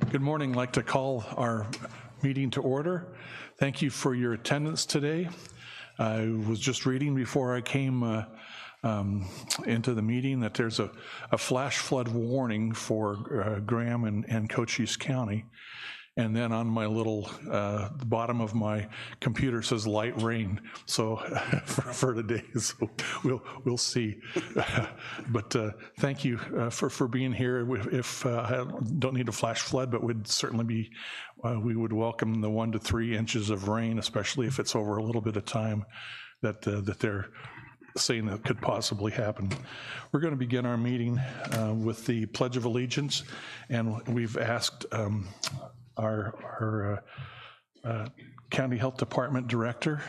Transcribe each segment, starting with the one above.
Good morning. I'd like to call our meeting to order. Thank you for your attendance today. I was just reading before I came into the meeting that there's a flash flood warning for Graham and Cochise County. And then on my little, the bottom of my computer says light rain. So for today, so we'll see. But thank you for being here. If I don't need a flash flood, but would certainly be, we would welcome the 1 to 3 inches of rain, especially if it's over a little bit of time that they're saying that could possibly happen. We're going to begin our meeting with the Pledge of Allegiance, and we've asked our County Health Department Director,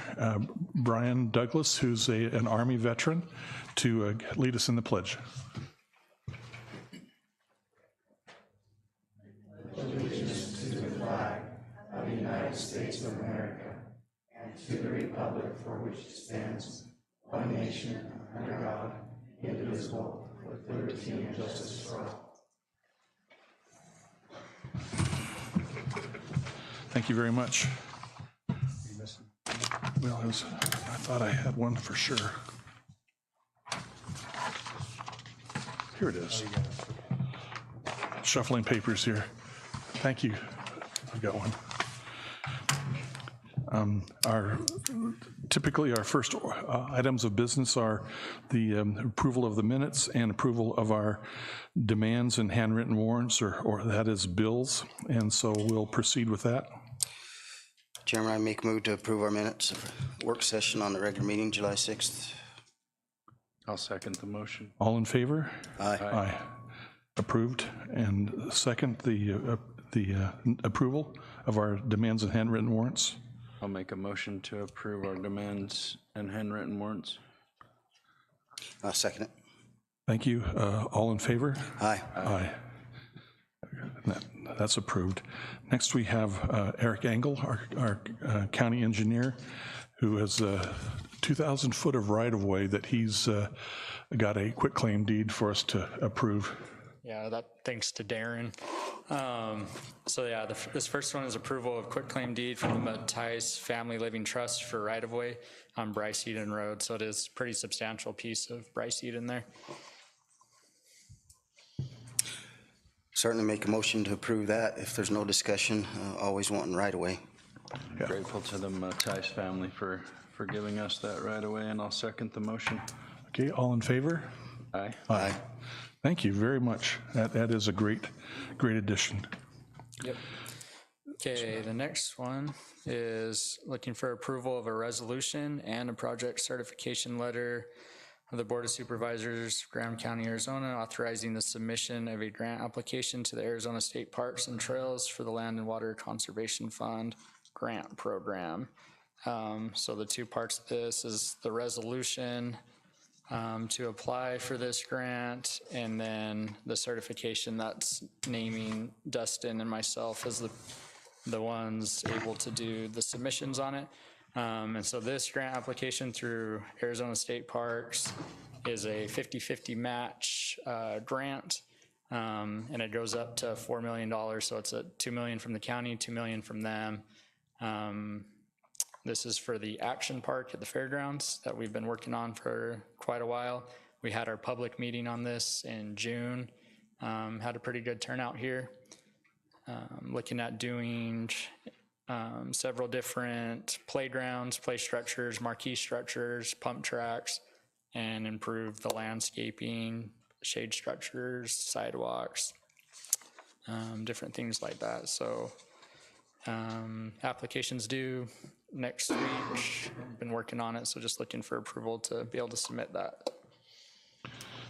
Brian Douglas, who's an Army veteran, to lead us in the pledge. Allegiance to the flag of the United States of America and to the republic for which it stands, one nation, under God, indivisible, with liberty and justice for all. Thank you very much. Well, I thought I had one for sure. Here it is. Shuffling papers here. Thank you. I've got one. Typically our first items of business are the approval of the minutes and approval of our demands and handwritten warrants, or that is bills, and so we'll proceed with that. Chairman, I make a move to approve our minutes of work session on the regular meeting, July 6th. I'll second the motion. All in favor? Aye. Aye. Approved. And second, the approval of our demands and handwritten warrants. I'll make a motion to approve our demands and handwritten warrants. I'll second it. Thank you. All in favor? Aye. Aye. That's approved. Next, we have Eric Engel, our county engineer, who has 2,000 foot of right-of-way that he's got a quitclaim deed for us to approve. Yeah, that thanks to Darren. So yeah, this first one is approval of quitclaim deed from the Mattice Family Living Trust for right-of-way on Bryce Eden Road. So it is a pretty substantial piece of Bryce Eden there. Certainly make a motion to approve that if there's no discussion. Always wanting right away. Yeah. Grateful to the Mattice family for giving us that right away, and I'll second the motion. Okay, all in favor? Aye. Aye. Thank you very much. That is a great addition. Yep. Okay, the next one is looking for approval of a resolution and a project certification letter of the Board of Supervisors, Graham County, Arizona, authorizing the submission of a grant application to the Arizona State Parks and Trails for the Land and Water Conservation Fund grant program. So the two parts of this is the resolution to apply for this grant, and then the certification that's naming Dustin and myself as the ones able to do the submissions on it. And so this grant application through Arizona State Parks is a 50-50 match grant, and it goes up to $4 million. So it's a $2 million from the county, $2 million from them. This is for the action park at the fairgrounds that we've been working on for quite a while. We had our public meeting on this in June, had a pretty good turnout here. Looking at doing several different playgrounds, play structures, marquee structures, pump tracks, and improve the landscaping, shade structures, sidewalks, different things like that. So applications due next week. I've been working on it, so just looking for approval to be able to submit that.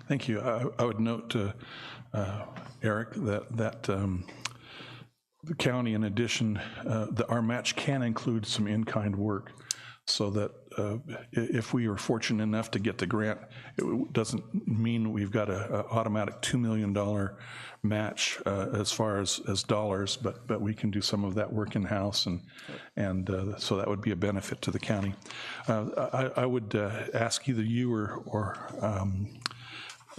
Thank you. I would note, Eric, that the county, in addition, our match can include some in-kind work, so that if we are fortunate enough to get the grant, it doesn't mean we've got an automatic $2 million match as far as dollars, but we can do some of that work in-house, and so that would be a benefit to the county. I would ask either you or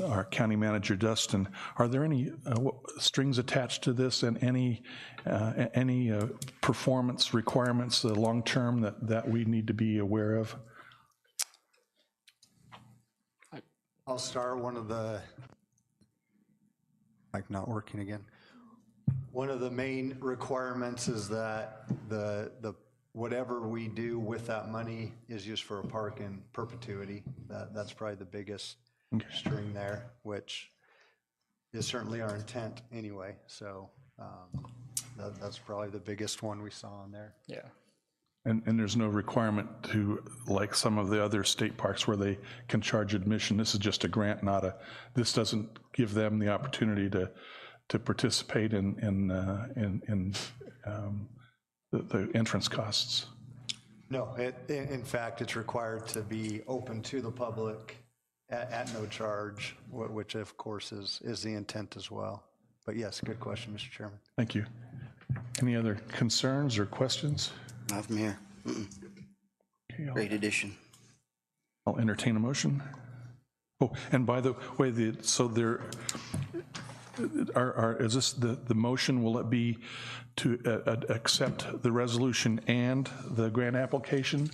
our county manager, Dustin, are there any strings attached to this and any performance requirements, long-term, that we need to be aware of? I'll start. Mic not working again. One of the main requirements is that the whatever we do with that money is used for a park in perpetuity. That's probably the biggest string there, which is certainly our intent anyway. So that's probably the biggest one we saw on there. Yeah. And there's no requirement to, like some of the other state parks where they can charge admission. This is just a grant, this doesn't give them the opportunity to participate in the entrance costs. No, in fact, it's required to be open to the public at no charge, which of course is the intent as well. But yes, good question, Mr. Chairman. Thank you. Any other concerns or questions? Not from here. Okay, Great addition. I'll entertain a motion. Oh, and by the way, is this the motion, will it be to accept the resolution and the grant application?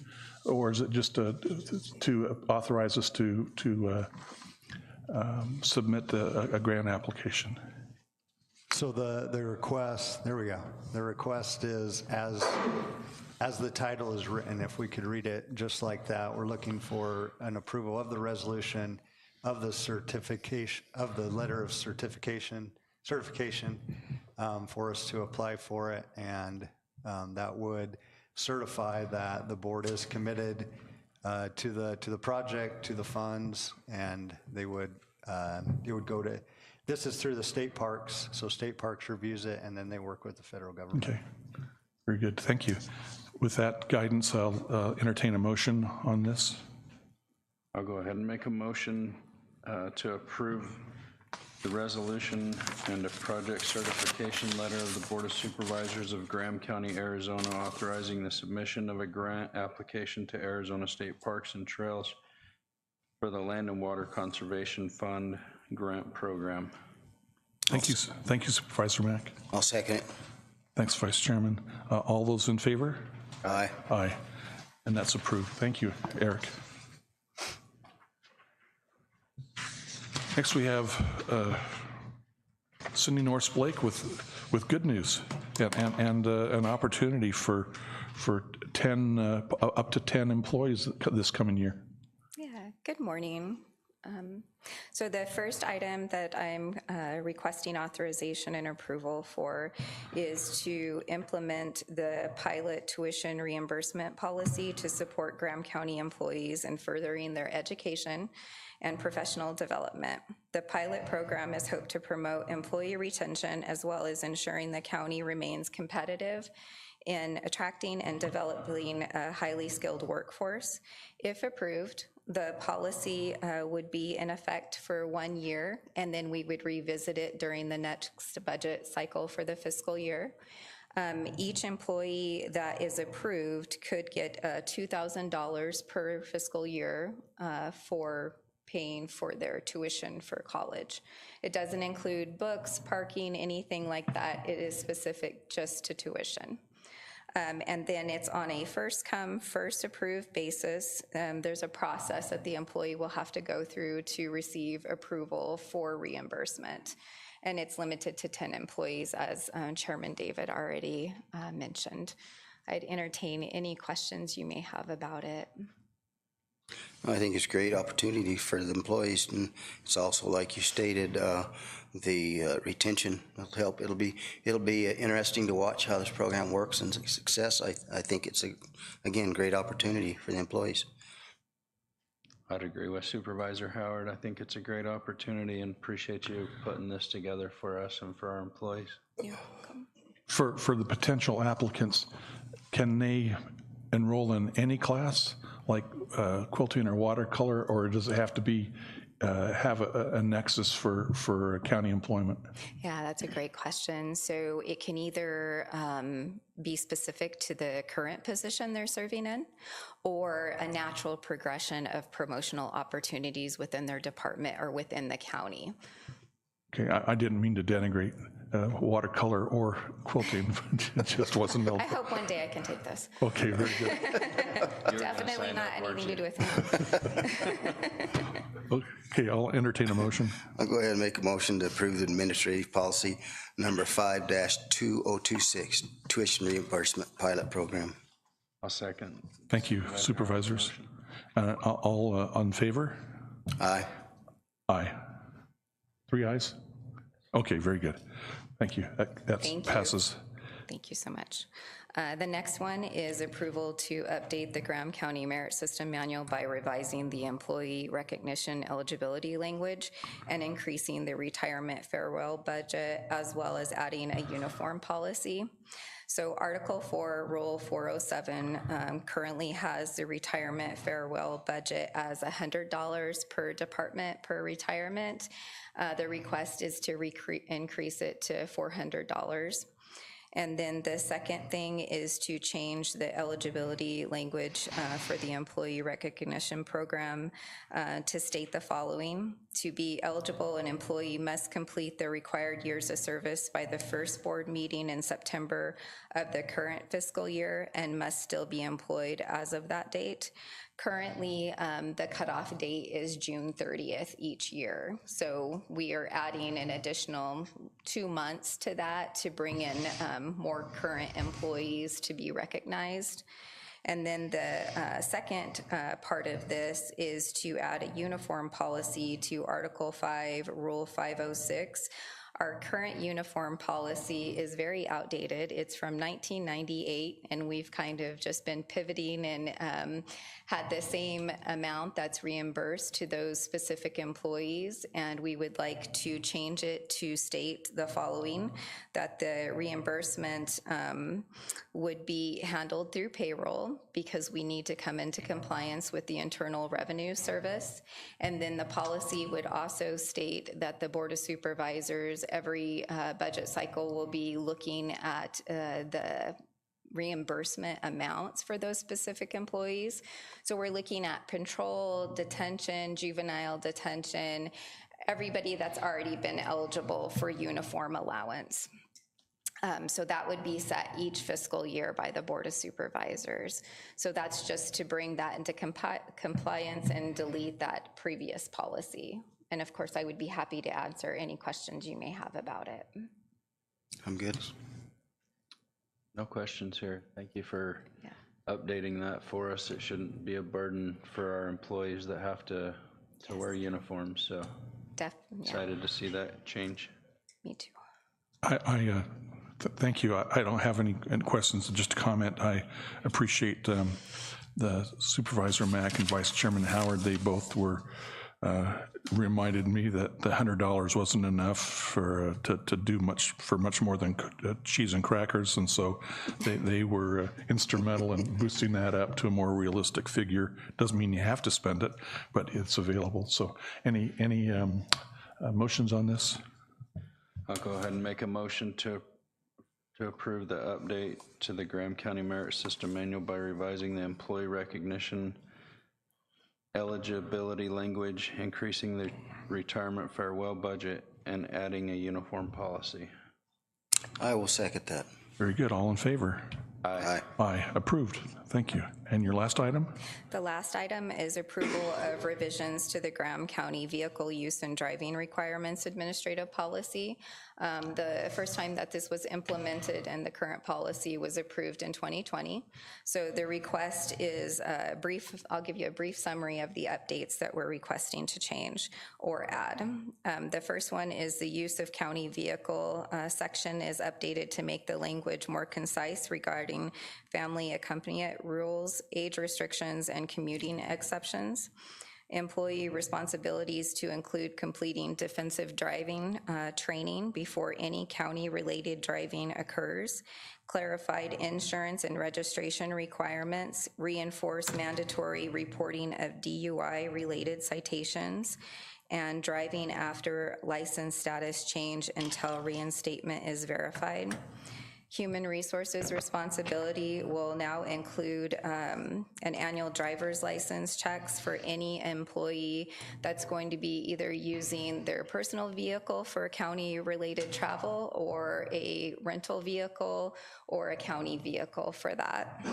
Or is it just to authorize us to submit a grant application? So the request, there we go. The request is as the title is written, if we could read it just like that, we're looking for an approval of the resolution, of the certification, of the letter of certification for us to apply for it, and that would certify that the board is committed to the project, to the funds, and it would go to. This is through the state parks, so state parks reviews it, and then they work with the federal government. Okay, very good, thank you. With that guidance, I'll entertain a motion on this. I'll go ahead and make a motion to approve the resolution and a project certification letter of the Board of Supervisors of Graham County, Arizona, authorizing the submission of a grant application to Arizona State Parks and Trails for the Land and Water Conservation Fund grant program. Thank you, Supervisor Mack. I'll second it. Thanks, Vice Chairman. All those in favor? Aye. Aye. And that's approved. Thank you, Eric. Next, we have Cindy Norris Blake with good news and an opportunity for 10 up to 10 employees this coming year. Yeah, good morning. So the first item that I'm requesting authorization and approval for is to implement the pilot tuition reimbursement policy to support Graham County employees in furthering their education and professional development. The pilot program is hoped to promote employee retention as well as ensuring the county remains competitive in attracting and developing a highly skilled workforce. If approved, the policy would be in effect for 1 year, and then we would revisit it during the next budget cycle for the fiscal year. Each employee that is approved could get $2,000 per fiscal year for paying for their tuition for college. It doesn't include books, parking, anything like that. It is specific just to tuition. And then it's on a first come, first approved basis. There's a process that the employee will have to go through to receive approval for reimbursement. And it's limited to 10 employees, as Chairman David already mentioned. I'd entertain any questions you may have about it. I think it's a great opportunity for the employees, and it's also, like you stated, the retention will help. It'll be interesting to watch how this program works and success. I think it's again great opportunity for the employees. I'd agree with Supervisor Howard. I think it's a great opportunity and appreciate you putting this together for us and for our employees. You're welcome. For the potential applicants, can they enroll in any class, like quilting or watercolor, or does it have to be have a nexus for county employment? Yeah, that's a great question. So it can either be specific to the current position they're serving in, or a natural progression of promotional opportunities within their department or within the county. Okay, I didn't mean to denigrate watercolor or quilting, it just wasn't. I hope one day I can take this. Okay, very good. Definitely not anything to do with me. Okay, I'll entertain a motion. I'll go ahead and make a motion to approve the administrative policy number 5-2026, tuition reimbursement pilot program. I'll second. Thank you, supervisors. All in favor? Aye. Aye. 3 ayes? Okay, very good. Thank you. That Thank you. passes. Thank you so much. The next one is approval to update the Graham County Merit System Manual by revising the employee recognition eligibility language and increasing the retirement farewell budget, as well as adding a uniform policy. So Article 4, Rule 407 currently has the retirement farewell budget as $100 per department per retirement. The request is to increase it to $400. And then the second thing is to change the eligibility language for the employee recognition program to state the following. To be eligible, an employee must complete the required years of service by the first board meeting in September of the current fiscal year and must still be employed as of that date. Currently, the cutoff date is June 30th each year. So we are adding an additional 2 months to that to bring in more current employees to be recognized. And then the second part of this is to add a uniform policy to Article 5, Rule 506. Our current uniform policy is very outdated. It's from 1998, and we've kind of just been pivoting and had the same amount that's reimbursed to those specific employees, and we would like to change it to state the following, that the reimbursement would be handled through payroll because we need to come into compliance with the Internal Revenue Service. And then the policy would also state that the Board of Supervisors every budget cycle will be looking at the reimbursement amounts for those specific employees. So we're looking at patrol, detention, juvenile detention, everybody that's already been eligible for uniform allowance. So that would be set each fiscal year by the Board of Supervisors. So that's just to bring that into compliance and delete that previous policy. And of course, I would be happy to answer any questions you may have about it. I'm good. No questions here. Thank you for updating that for us. It shouldn't be a burden for our employees that have to wear uniforms. So excited to see that change. Me too. Thank you. I don't have any questions. Just a comment. I appreciate the Supervisor Mack and Vice Chairman Howard. They both were reminded me that the $100 wasn't enough to do much more than cheese and crackers, and so they were instrumental in boosting that up to a more realistic figure. Doesn't mean you have to spend it, but it's available. So any motions on this? I'll go ahead and make a motion to approve the update to the Graham County Merit System Manual by revising the employee recognition eligibility language, increasing the retirement farewell budget, and adding a uniform policy. I will second that. Very good. All in favor? Aye. Aye. Approved. Thank you. And your last item? The last item is approval of revisions to the Graham County Vehicle Use and Driving Requirements Administrative Policy. The first time that this was implemented and the current policy was approved in 2020. So the request is I'll give you a brief summary of the updates that we're requesting to change or add. The first one is the use of county vehicle section is updated to make the language more concise regarding family accompaniment rules, age restrictions, and commuting exceptions. Employee responsibilities to include completing defensive driving training before any county-related driving occurs, clarified insurance and registration requirements, reinforced mandatory reporting of DUI-related citations, and driving after license status change until reinstatement is verified. Human resources responsibility will now include an annual driver's license checks for any employee that's going to be either using their personal vehicle for county-related travel or a rental vehicle or a county vehicle for that.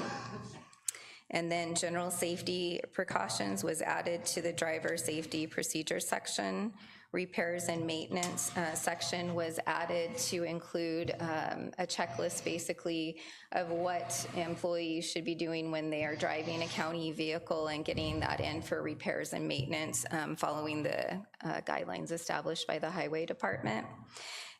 And then general safety precautions was added to the driver safety procedure section. Repairs and maintenance section was added to include a checklist basically of what employees should be doing when they are driving a county vehicle and getting that in for repairs and maintenance following the guidelines established by the Highway Department.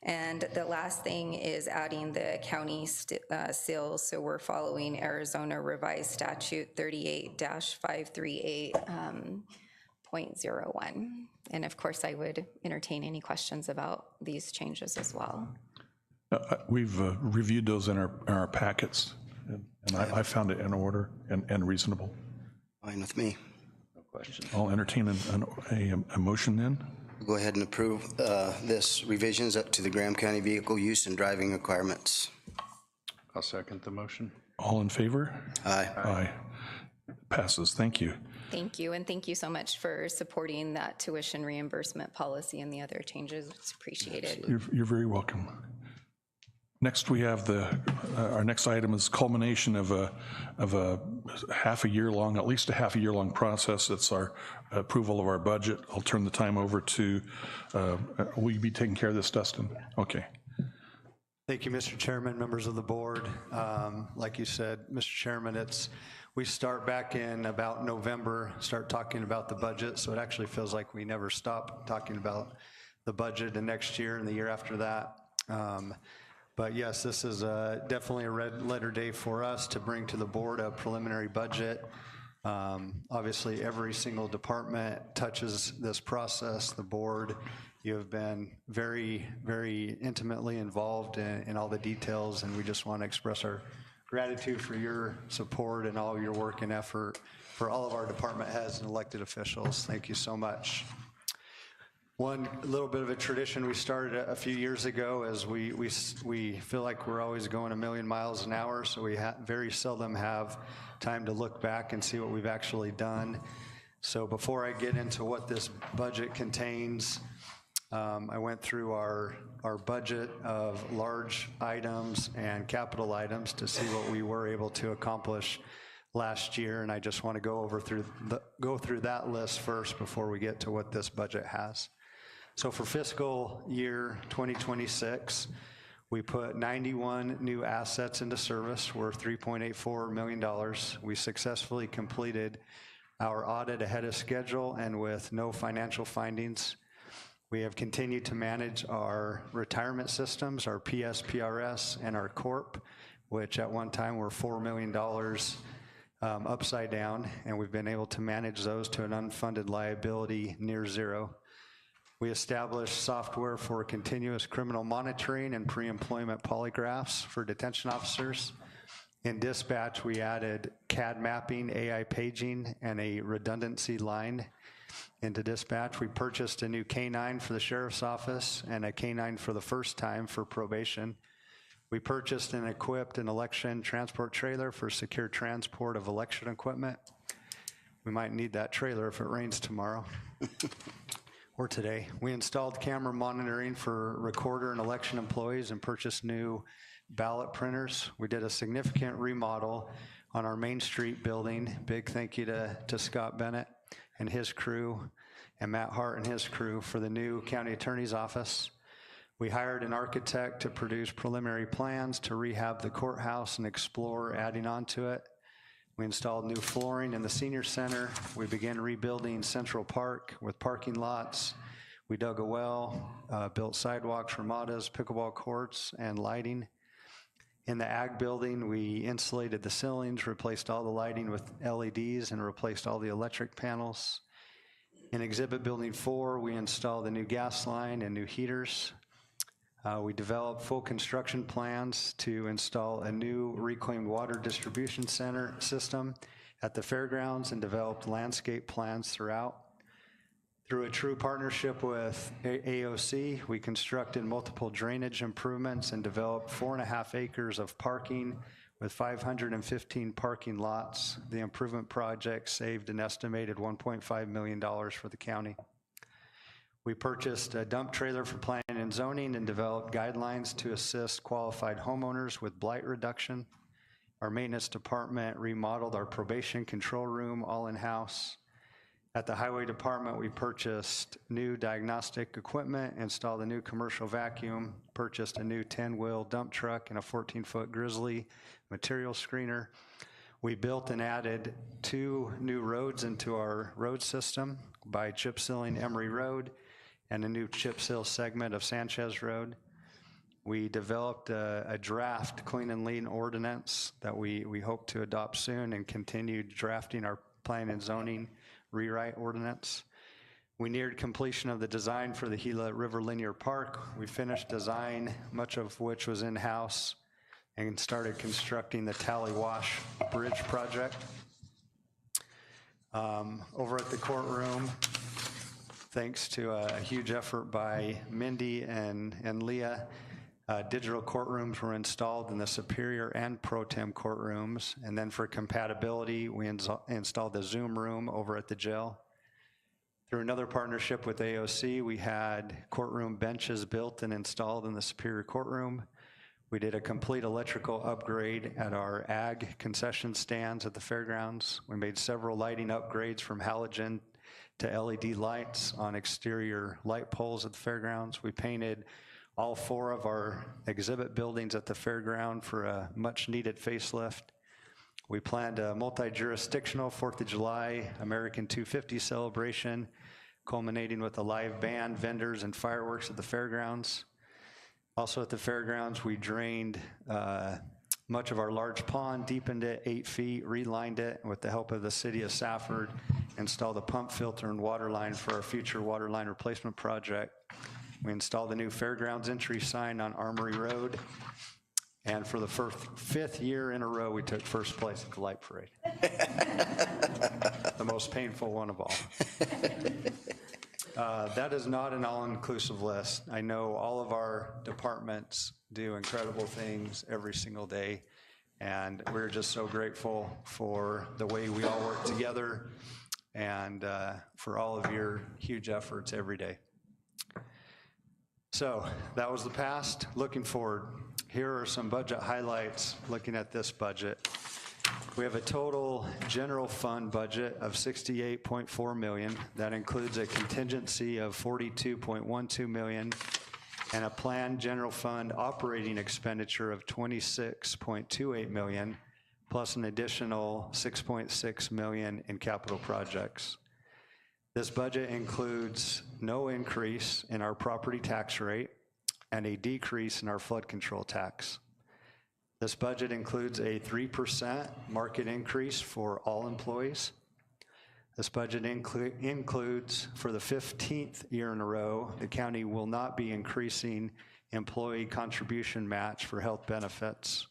And the last thing is adding the county SILs, so we're following Arizona Revised Statute 38-538.01. And of course, I would entertain any questions about these changes as well. We've reviewed those in our packets, and I found it in order and reasonable. Fine with me. No question. I'll entertain a motion then. Go ahead and approve this revisions up to the Graham County vehicle use and driving requirements. I'll second the motion. All in favor? Aye. Aye. Passes. Thank you. Thank you, and thank you so much for supporting that tuition reimbursement policy and the other changes. It's appreciated. You're very welcome. Next, we have our next item is culmination of a half a year long, at least a half a year long process. It's our approval of our budget. I'll turn the time over to, will you be taking care of this, Dustin? Okay. Thank you, Mr. Chairman, members of the board. Like you said, Mr. Chairman, we start back in about November, start talking about the budget, so it actually feels like we never stop talking about the budget and next year and the year after that. But yes, this is definitely a red letter day for us to bring to the board a preliminary budget. Obviously, every single department touches this process. The board, you have been very, very intimately involved in all the details, and we just want to express our gratitude for your support and all your work and effort for all of our department heads and elected officials. Thank you so much. One little bit of a tradition we started a few years ago is we feel like we're always going a million miles an hour, so we very seldom have time to look back and see what we've actually done. So before I get into what this budget contains, I went through our budget of large items and capital items to see what we were able to accomplish last year, and I just want to go through that list first before we get to what this budget has. So for fiscal year 2026, we put 91 new assets into service worth $3.84 million. We successfully completed our audit ahead of schedule and with no financial findings. We have continued to manage our retirement systems, our PS, PRS, and our Corp, which at one time were $4 million upside down, and we've been able to manage those to an unfunded liability near zero. We established software for continuous criminal monitoring and pre-employment polygraphs for detention officers. In dispatch, we added CAD mapping, AI paging, and a redundancy line into dispatch. We purchased a new K-9 for the sheriff's office and a K-9 for the first time for probation. We purchased and equipped an election transport trailer for secure transport of election equipment. We might need that trailer if it rains tomorrow. Or today. We installed camera monitoring for recorder and election employees and purchased new ballot printers. We did a significant remodel on our Main Street building. Big thank you to Scott Bennett and his crew and Matt Hart and his crew for the new county attorney's office. We hired an architect to produce preliminary plans to rehab the courthouse and explore adding on to it. We installed new flooring in the senior center. We began rebuilding Central Park with parking lots. We dug a well, built sidewalks, ramadas, pickleball courts, and lighting. In the ag building, we insulated the ceilings, replaced all the lighting with LEDs, and replaced all the electric panels. In Exhibit Building 4, we installed a new gas line and new heaters. We developed full construction plans to install a new reclaimed water distribution center system at the fairgrounds and developed landscape plans throughout. Through a true partnership with AOC, we constructed multiple drainage improvements and developed 4.5 acres of parking with 515 parking lots. The improvement project saved an estimated $1.5 million for the county. We purchased a dump trailer for planning and zoning and developed guidelines to assist qualified homeowners with blight reduction. Our maintenance department remodeled our probation control room all in-house. At the highway department, we purchased new diagnostic equipment, installed a new commercial vacuum, purchased a new 10-wheel dump truck and a 14-foot Grizzly material screener. We built and added 2 new roads into our road system by chip sealing Emery Road and a new chip seal segment of Sanchez Road. We developed a draft clean and lean ordinance that we hope to adopt soon, and continued drafting our plan and zoning rewrite ordinance. We neared completion of the design for the Gila River Linear Park. We finished design, much of which was in-house, and started constructing the Tally Wash Bridge project. Over at the courtroom, thanks to a huge effort by Mindy and Leah, digital courtrooms were installed in the Superior and Pro Tem courtrooms. And then for compatibility, we installed the Zoom room over at the jail. Through another partnership with AOC, we had courtroom benches built and installed in the Superior courtroom. We did a complete electrical upgrade at our ag concession stands at the fairgrounds. We made several lighting upgrades from halogen to LED lights on exterior light poles at the fairgrounds. We painted all 4 of our exhibit buildings at the fairground for a much needed facelift. We planned a multi-jurisdictional 4th of July American 250 celebration, culminating with a live band, vendors, and fireworks at the fairgrounds. Also at the fairgrounds, we drained much of our large pond, deepened it 8 feet, relined it, and with the help of the city of Safford, installed a pump filter and water line for our future water line replacement project. We installed a new fairgrounds entry sign on Armory Road. And for the 5th year in a row, we took first place at the light parade. The most painful one of all. That is not an all-inclusive list. I know all of our departments do incredible things every single day, and we're just so grateful for the way we all work together and for all of your huge efforts every day. So that was the past. Looking forward, here are some budget highlights looking at this budget. We have a total general fund budget of $68.4 million. That includes a contingency of $42.12 million and a planned general fund operating expenditure of $26.28 million, plus an additional $6.6 million in capital projects. This budget includes no increase in our property tax rate and a decrease in our flood control tax. This budget includes a 3% market increase for all employees. This budget includes, for the 15th year in a row, the county will not be increasing employee contribution match for health benefits.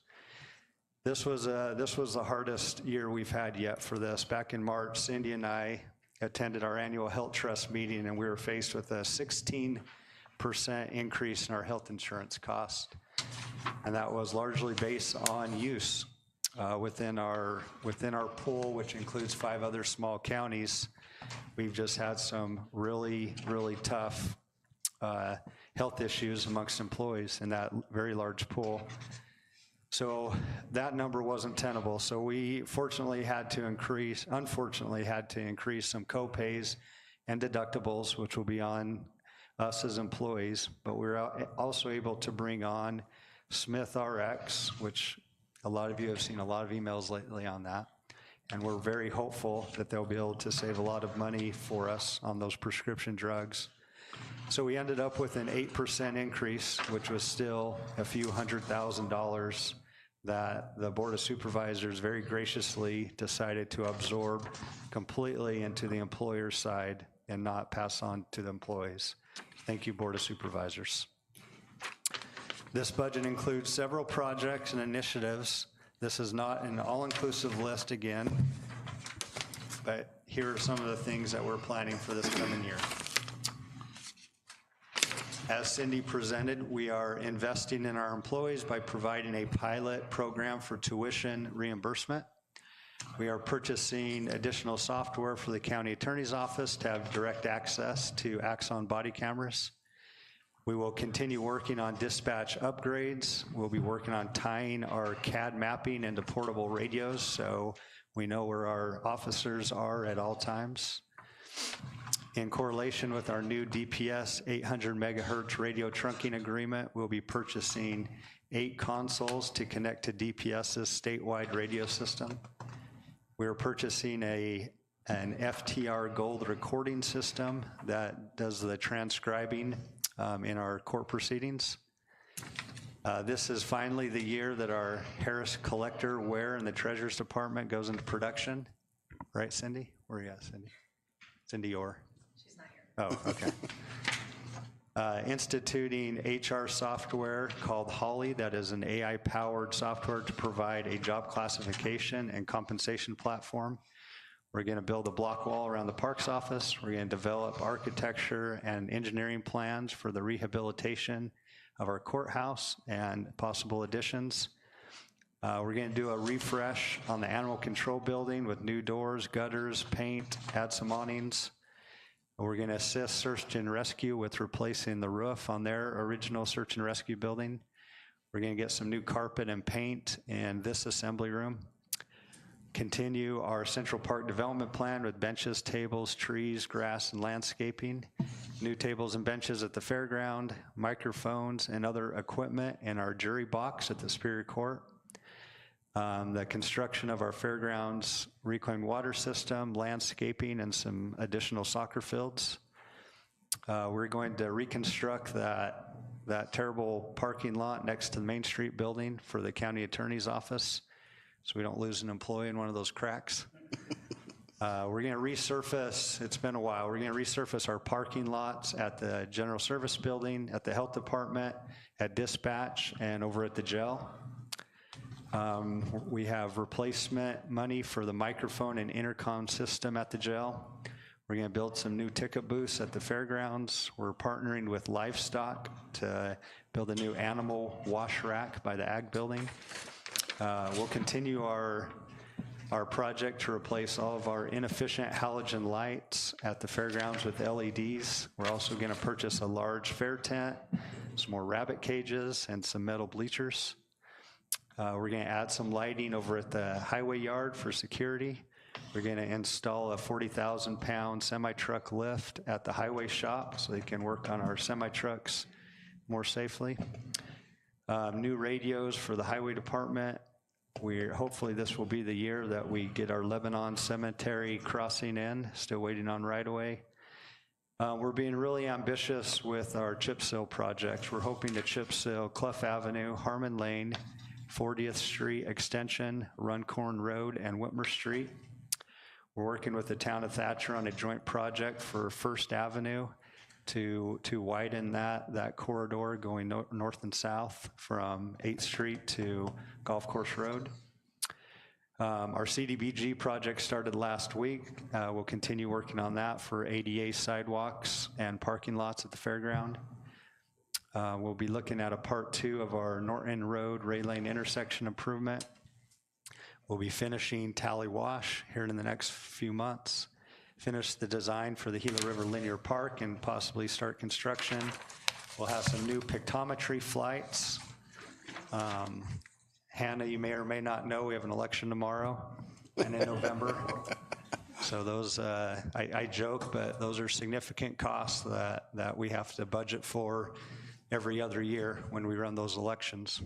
This was the hardest year we've had yet for this. Back in March, Cindy and I attended our annual health trust meeting, and we were faced with a 16% increase in our health insurance cost. And that was largely based on use within our pool, which includes 5 other small counties. We've just had some really, really tough health issues amongst employees in that very large pool. So that number wasn't tenable. So we unfortunately had to increase some co-pays and deductibles, which will be on us as employees. But we're also able to bring on Smith RX, which a lot of you have seen a lot of emails lately on that. And we're very hopeful that they'll be able to save a lot of money for us on those prescription drugs. So we ended up with an 8% increase, which was still a few $100,000 that the Board of Supervisors very graciously decided to absorb completely into the employer's side and not pass on to the employees. Thank you, Board of Supervisors. This budget includes several projects and initiatives. This is not an all-inclusive list again, but here are some of the things that we're planning for this coming year. As Cindy presented, we are investing in our employees by providing a pilot program for tuition reimbursement. We are purchasing additional software for the county attorney's office to have direct access to Axon body cameras. We will continue working on dispatch upgrades. We'll be working on tying our CAD mapping into portable radios so we know where our officers are at all times. In correlation with our new DPS 800 megahertz radio trunking agreement, we'll be purchasing 8 consoles to connect to DPS's statewide radio system. We're purchasing an FTR Gold recording system that does the transcribing in our court proceedings. This is finally the year that our Harris Collector Ware in the Treasurer's Department goes into production. Right, Cindy? Where are you at, Cindy? Cindy Orr. She's not here. Oh, okay. Instituting HR software called Holly, that is an AI-powered software to provide a job classification and compensation platform. We're going to build a block wall around the Parks office. We're going to develop architecture and engineering plans for the rehabilitation of our courthouse and possible additions. We're going to do a refresh on the animal control building with new doors, gutters, paint, add some awnings. We're going to assist search and rescue with replacing the roof on their original search and rescue building. We're going to get some new carpet and paint in this assembly room. Continue our Central Park development plan with benches, tables, trees, grass, and landscaping. New tables and benches at the fairground, microphones and other equipment in our jury box at the Superior Court. The construction of our fairgrounds reclaimed water system, landscaping, and some additional soccer fields. We're going to reconstruct that terrible parking lot next to the Main Street building for the county attorney's office, so we don't lose an employee in one of those cracks. We're going to resurface, it's been a while, we're going to resurface our parking lots at the General Service Building, at the Health Department, at Dispatch, and over at the jail. We have replacement money for the microphone and intercom system at the jail. We're going to build some new ticket booths at the fairgrounds. We're partnering with Livestock to build a new animal wash rack by the Ag Building. We'll continue our project to replace all of our inefficient halogen lights at the fairgrounds with LEDs. We're also going to purchase a large fair tent, some more rabbit cages, and some metal bleachers. We're going to add some lighting over at the highway yard for security. We're going to install a 40,000-pound semi-truck lift at the highway shop so they can work on our semi-trucks more safely. New radios for the highway department. Hopefully this will be the year that we get our Lebanon Cemetery crossing in, still waiting on right-of-way. We're being really ambitious with our chip seal projects. We're hoping to chip seal Clough Avenue, Harmon Lane, 40th Street Extension, Runcorn Road, and Whitmer Street. We're working with the town of Thatcher on a joint project for First Avenue to widen that corridor going north and south from 8th Street to Golf Course Road. Our CDBG project started last week. We'll continue working on that for ADA sidewalks and parking lots at the fairground. We'll be looking at a part 2 of our Norton Road Ray Lane intersection improvement. We'll be finishing Tally Wash here in the next few months. Finish the design for the Gila River Linear Park and possibly start construction. We'll have some new pictometry flights. Hannah, you may or may not know, we have an election tomorrow and in November. So those, I joke, but those are significant costs that we have to budget for every other year when we run those elections.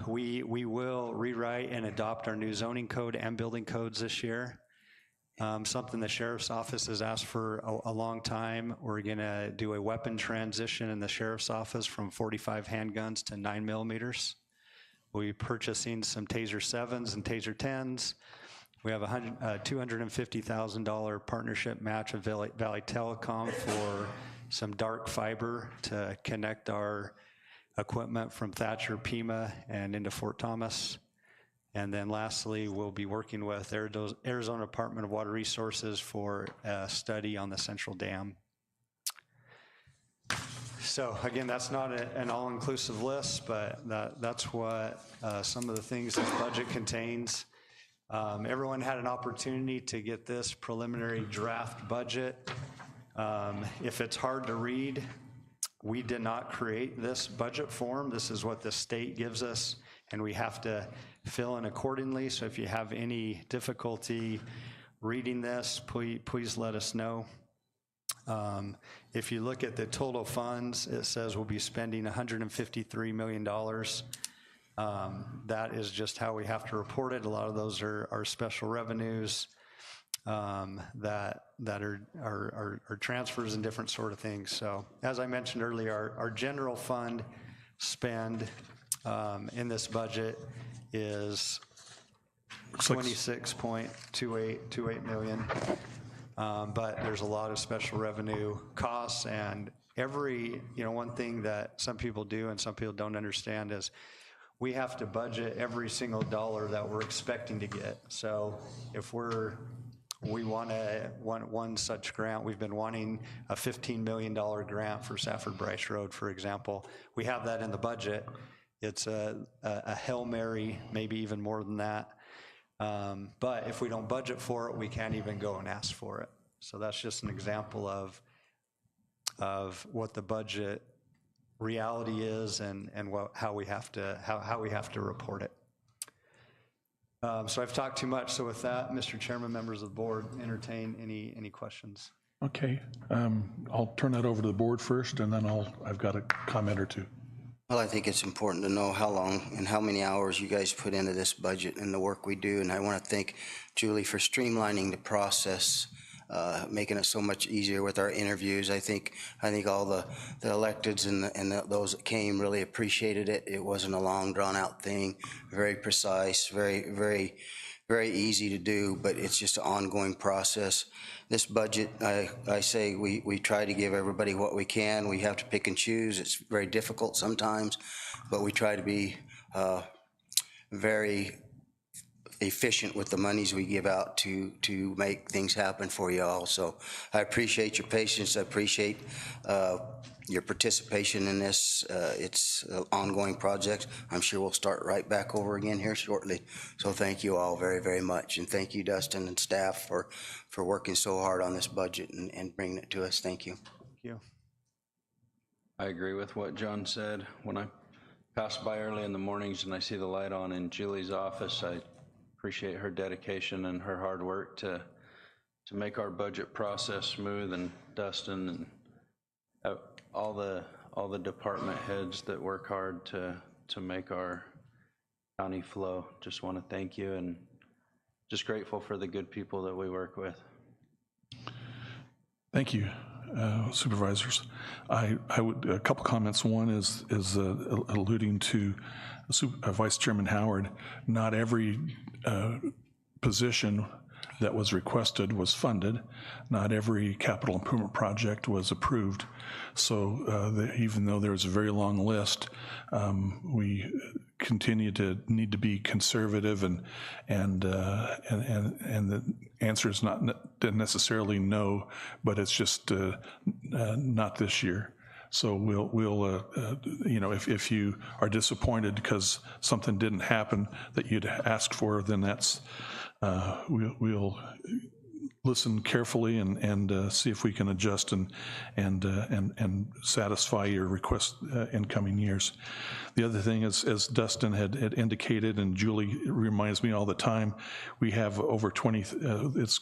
We will rewrite and adopt our new zoning code and building codes this year. Something the Sheriff's Office has asked for a long time. We're gonna do a weapon transition in the Sheriff's Office from 45 handguns to 9mm. We'll be purchasing some Taser 7s and Taser 10s. We have a $250,000 partnership match with Valley Telecom for some dark fiber to connect our equipment from Thatcher, Pima, and into Fort Thomas. And then lastly, we'll be working with Arizona Department of Water Resources for a study on the Central Dam. So again, that's not an all-inclusive list, but that's what some of the things this budget contains. Everyone had an opportunity to get this preliminary draft budget. If it's hard to read, we did not create this budget form. This is what the state gives us, and we have to fill in accordingly. So if you have any difficulty reading this, please let us know. If you look at the total funds, it says we'll be spending $153 million. That is just how we have to report it. A lot of those are special revenues that are transfers and different sort of things. So as I mentioned earlier, our general fund spend in this budget is $26.28 million. But there's a lot of special revenue costs, and one thing that some people do and some people don't understand is we have to budget every single dollar that we're expecting to get. So if we want one such grant, we've been wanting a $15 million grant for Safford Bryce Road, for example. We have that in the budget. It's a Hail Mary, maybe even more than that. But if we don't budget for it, we can't even go and ask for it. So that's just an example of what the budget reality is and how we have to report it. So I've talked too much. So with that, Mr. Chairman, members of the board, entertain any questions. Okay, I'll turn that over to the board first, and then I've got a comment or two. Well, I think it's important to know how long and how many hours you guys put into this budget and the work we do. And I want to thank Julie for streamlining the process, making it so much easier with our interviews. I think all the electeds and those that came really appreciated it. It wasn't a long, drawn-out thing, very precise, very, very, very easy to do, but it's just an ongoing process. This budget, I say we try to give everybody what we can. We have to pick and choose. It's very difficult sometimes, but we try to be very efficient with the monies we give out to make things happen for you all. So I appreciate your patience. I appreciate your participation in this. It's an ongoing project. I'm sure we'll start right back over again here shortly. So thank you all very, very much. And thank you, Dustin and staff, for working so hard on this budget and bringing it to us. Thank you. Thank you. I agree with what John said. When I pass by early in the mornings and I see the light on in Julie's office, I appreciate her dedication and her hard work to make our budget process smooth, and Dustin and all the department heads that work hard to make our county flow. Just want to thank you, and just grateful for the good people that we work with. Thank you, supervisors. I would, a couple comments. One is alluding to Vice Chairman Howard. Not every position that was requested was funded. Not every capital improvement project was approved. So even though there's a very long list, we continue to need to be conservative, and the answer is not necessarily no, but it's just not this year. So we'll if you are disappointed because something didn't happen that you'd asked for, then that's we'll listen carefully and see if we can adjust and satisfy your request in coming years. The other thing is, as Dustin had indicated, and Julie reminds me all the time, we have over 20, it's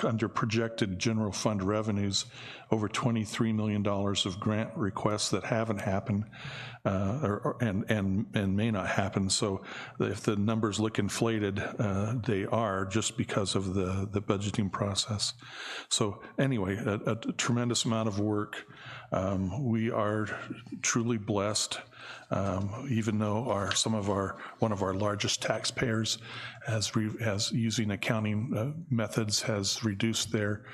under projected general fund revenues, over $23 million of grant requests that haven't happened and may not happen. So if the numbers look inflated, they are, just because of the budgeting process. So anyway, a tremendous amount of work. We are truly blessed, even though one of our largest taxpayers has using accounting methods has reduced their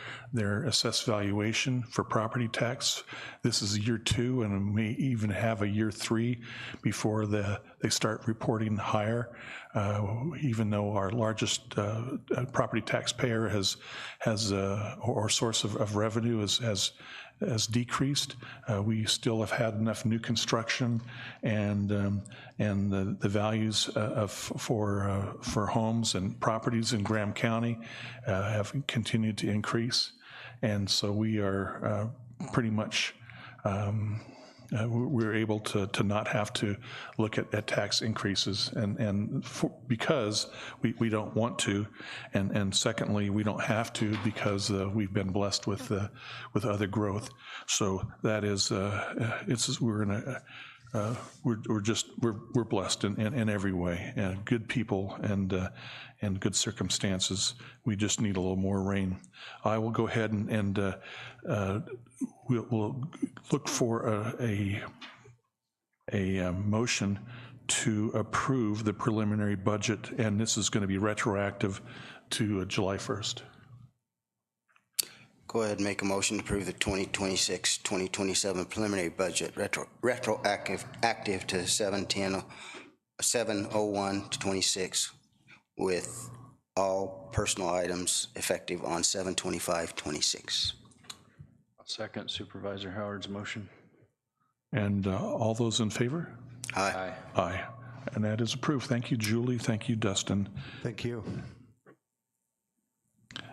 assessed valuation for property tax. This is year 2, and may even have a year 3 before they start reporting higher. Even though our largest property taxpayer or source of revenue has has decreased. We still have had enough new construction, and the values for homes and properties in Graham County have continued to increase. And so we are pretty much, we're able to not have to look at tax increases, and because we don't want to, and secondly, we don't have to because we've been blessed with other growth. So that is, we're blessed in every way, and good people and good circumstances. We just need a little more rain. I will go ahead and we'll look for a motion to approve the preliminary budget, and this is going to be retroactive to July 1st. Go ahead and make a motion to approve the 2026-2027 preliminary budget, retroactive to 7/01/26, with all personal items effective on 7/25/26. Second Supervisor Howard's motion. And all those in favor? Aye. Aye. And that is approved. Thank you, Julie. Thank you, Dustin. Thank you.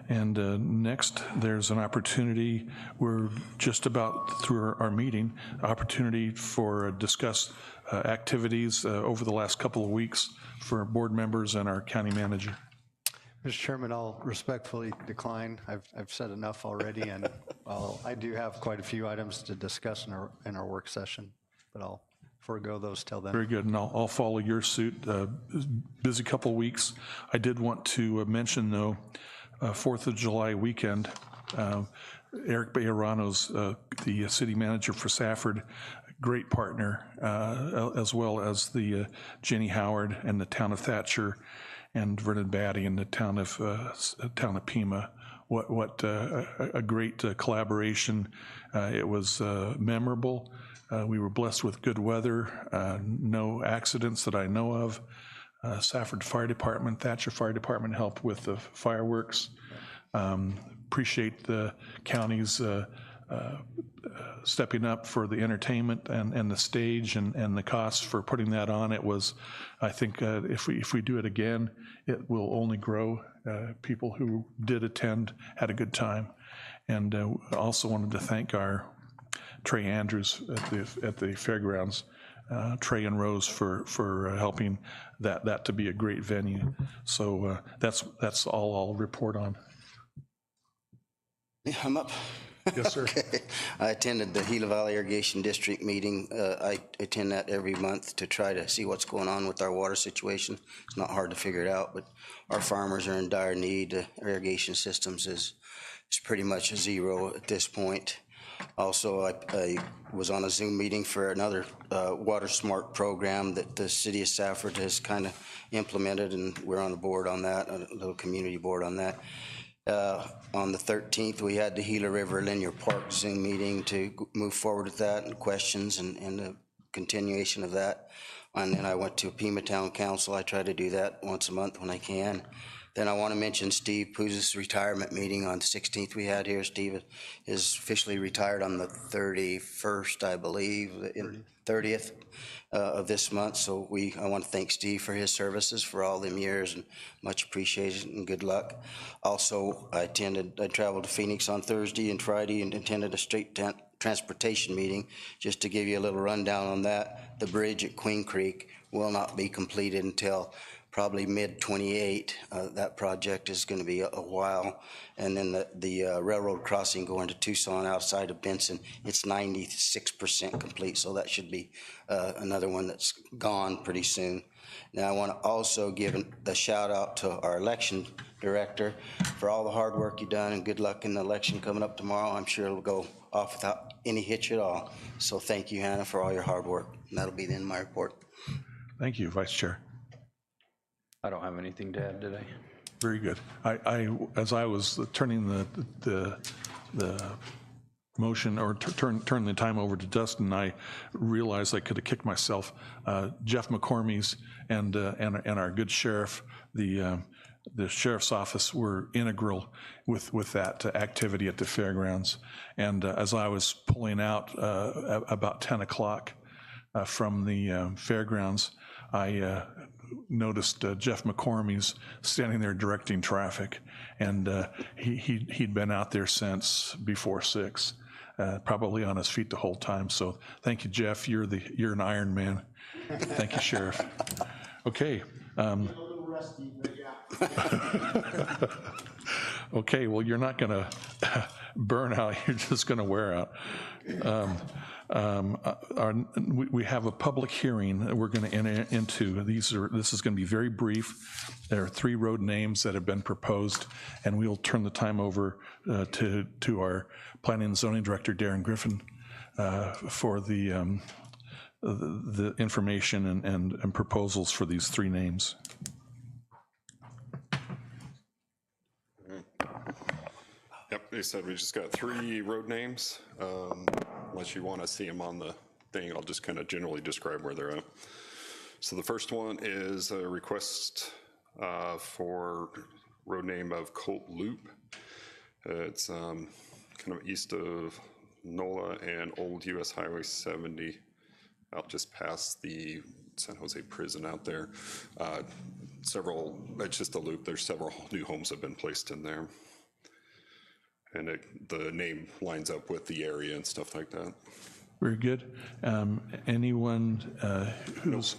And next, there's an opportunity, we're just about through our meeting, opportunity for discuss activities over the last couple of weeks for board members and our county manager. Mr. Chairman, I'll respectfully decline. I've said enough already, and I do have quite a few items to discuss in our work session, but I'll forego those till then. Very good, and I'll follow your suit. Busy couple of weeks. I did want to mention, though, 4th of July weekend, Eric Bejarano's the city manager for Safford, great partner, as well as the Jenny Howard and the town of Thatcher, and Vernon Batty in the town of Pima. What a great collaboration. It was memorable. We were blessed with good weather, no accidents that I know of. Safford Fire Department, Thatcher Fire Department helped with the fireworks. Appreciate the county's stepping up for the entertainment and the stage and the costs for putting that on. It was, I think, if we do it again, it will only grow. People who did attend had a good time. And I also wanted to thank our Trey Andrews at the fairgrounds, Trey and Rose for helping that to be a great venue. So that's all I'll report on. Yeah, I'm up. Yes, sir. Okay. I attended the Gila Valley Irrigation District meeting. I attend that every month to try to see what's going on with our water situation. It's not hard to figure it out, but our farmers are in dire need. Irrigation systems is pretty much a zero at this point. Also, I was on a Zoom meeting for another Water Smart program that the city of Safford has kind of implemented, and we're on the board on that, a little community board on that. On the 13th, we had the Gila River Linear Park Zoom meeting to move forward with that and questions and the continuation of that. And then I went to Pima Town Council. I try to do that once a month when I can. Then I want to mention Steve Puz's retirement meeting on the 16th we had here. Steve is officially retired on the 31st, I believe, 30th of this month. So I want to thank Steve for his services for all them years, and much appreciated and good luck. Also, I traveled to Phoenix on Thursday and Friday and attended a state transportation meeting. Just to give you a little rundown on that, the bridge at Queen Creek will not be completed until probably mid-28. That project is going to be a while. And then the railroad crossing going to Tucson outside of Benson, it's 96% complete, so that should be another one that's gone pretty soon. Now, I want to also give a shout out to our election director for all the hard work you've done, and good luck in the election coming up tomorrow. I'm sure it'll go off without any hitch at all. So thank you, Hannah, for all your hard work. And that'll be the end of my report. Thank you, Vice Chair. I don't have anything to add today. Very good. As I was turning the motion or turn the time over to Dustin, I realized I could have kicked myself. Jeff McCormies and our good sheriff, the the sheriff's office were integral with that activity at the fairgrounds. And as I was pulling out about 10 o'clock from the fairgrounds, I noticed Jeff McCormie's standing there directing traffic, and he'd been out there since before 6, probably on his feet the whole time. So thank you, Jeff. You're an Iron Man. Thank you, Sheriff. Okay. Okay, well, you're not going to burn out, you're just going to wear out. We have a public hearing that we're going to enter into. This is going to be very brief. There are 3 road names that have been proposed, and we'll turn the time over to our Planning and Zoning Director, Darren Griffin, for the information and proposals for these 3 names. Yep, they said we just got 3 road names. Unless you want to see them on the thing, I'll just kind of generally describe where they're at. So the first one is a request for road name of Colt Loop. It's kind of east of NOLA and old US Highway 70, out just past the San Jose prison out there. It's just a loop. There's several new homes have been placed in there. And the name lines up with the area and stuff like that. Very good. Anyone who's,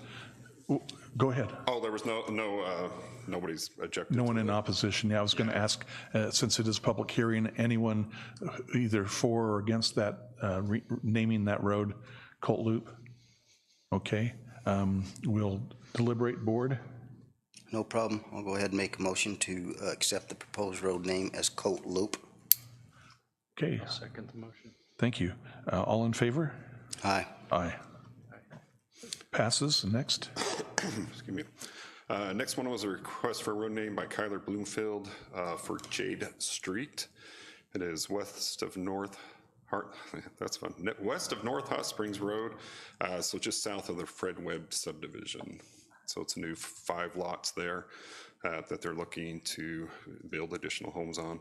go ahead. Oh, there was nobody's objected. No one in opposition. Yeah, I was going to ask, since it is public hearing, anyone either for or against that, naming that road Colt Loop? Okay. We'll deliberate, board. No problem. I'll go ahead and make a motion to accept the proposed road name as Colt Loop. Okay. I'll second the motion. Thank you. All in favor? Aye. Aye. Passes. Next. Excuse me. Next one was a request for a road name by Kyler Bloomfield for Jade Street. It is west of North Hot Springs Road, so just south of the Fred Webb subdivision. So it's a new 5 lots there that they're looking to build additional homes on.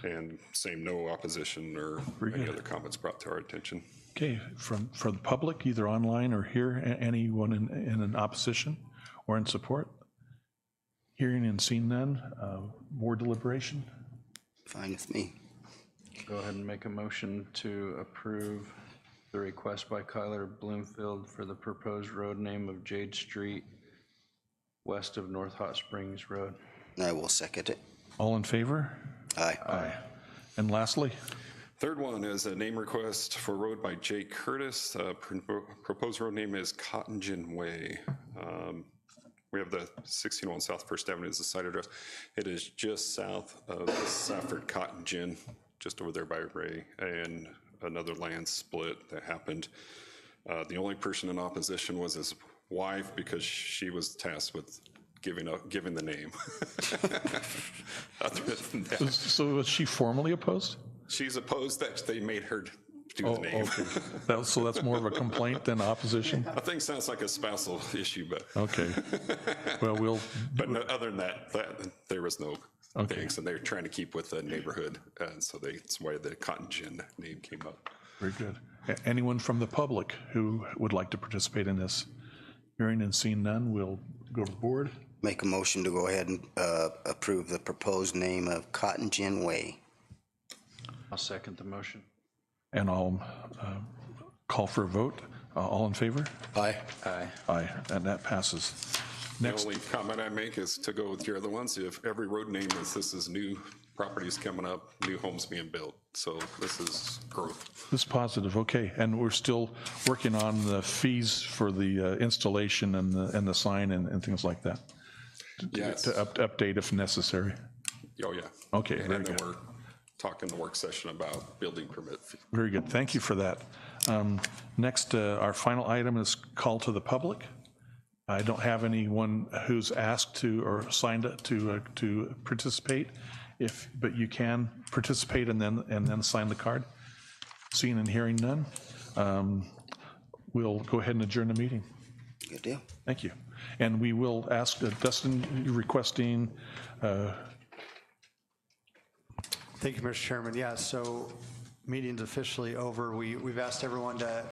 And same, no opposition or any other comments brought to our attention. Okay. From the public, either online or here, anyone in an opposition or in support? Hearing and seeing none. Board deliberation. Fine with me. Go ahead and make a motion to approve the request by Kyler Bloomfield for the proposed road name of Jade Street, west of North Hot Springs Road. I will second it. All in favor? Aye. Aye. And lastly? Third one is a name request for a road by Jay Curtis. Proposed road name is Cotton Gin Way. We have the 1601 South First Avenue as the site address. It is just south of the Safford Cotton Gin, just over there by Ray, and another land split that happened. The only person in opposition was his wife, because she was tasked with giving the name. Other than that, So was she formally opposed? she's opposed that they made her do the name. Okay. So that's more of a complaint than opposition? I think sounds like a spousal issue, but Okay. Well, but no, other than that, there was no Okay. things, and they're trying to keep with the neighborhood, and so that's why the Cotton Gin name came up. very good. Anyone from the public who would like to participate in this? Hearing and seeing none, we'll go to the board. Make a motion to go ahead and approve the proposed name of Cotton Gin Way. I'll second the motion. And I'll call for a vote. All in favor? Aye. Aye. Aye, and that passes. Next, The only comment I make is to go with your other ones. If every road name this is new properties coming up, new homes being built. So this is growth. this is positive, okay. And we're still working on the fees for the installation and the sign and things like that. Yes. To update if necessary. Oh, yeah. Okay, very And then good. we're talking the work session about building permit. Very good, thank you for that. Next, our final item is call to the public. I don't have anyone who's asked to or signed up to participate, but you can participate and then sign the card. Seeing and hearing none, we'll go ahead and adjourn the meeting. Good deal. Thank you. And we will ask Dustin, you're requesting, Thank you, Mr. Chairman. Yeah, so meeting's officially over. We've asked everyone to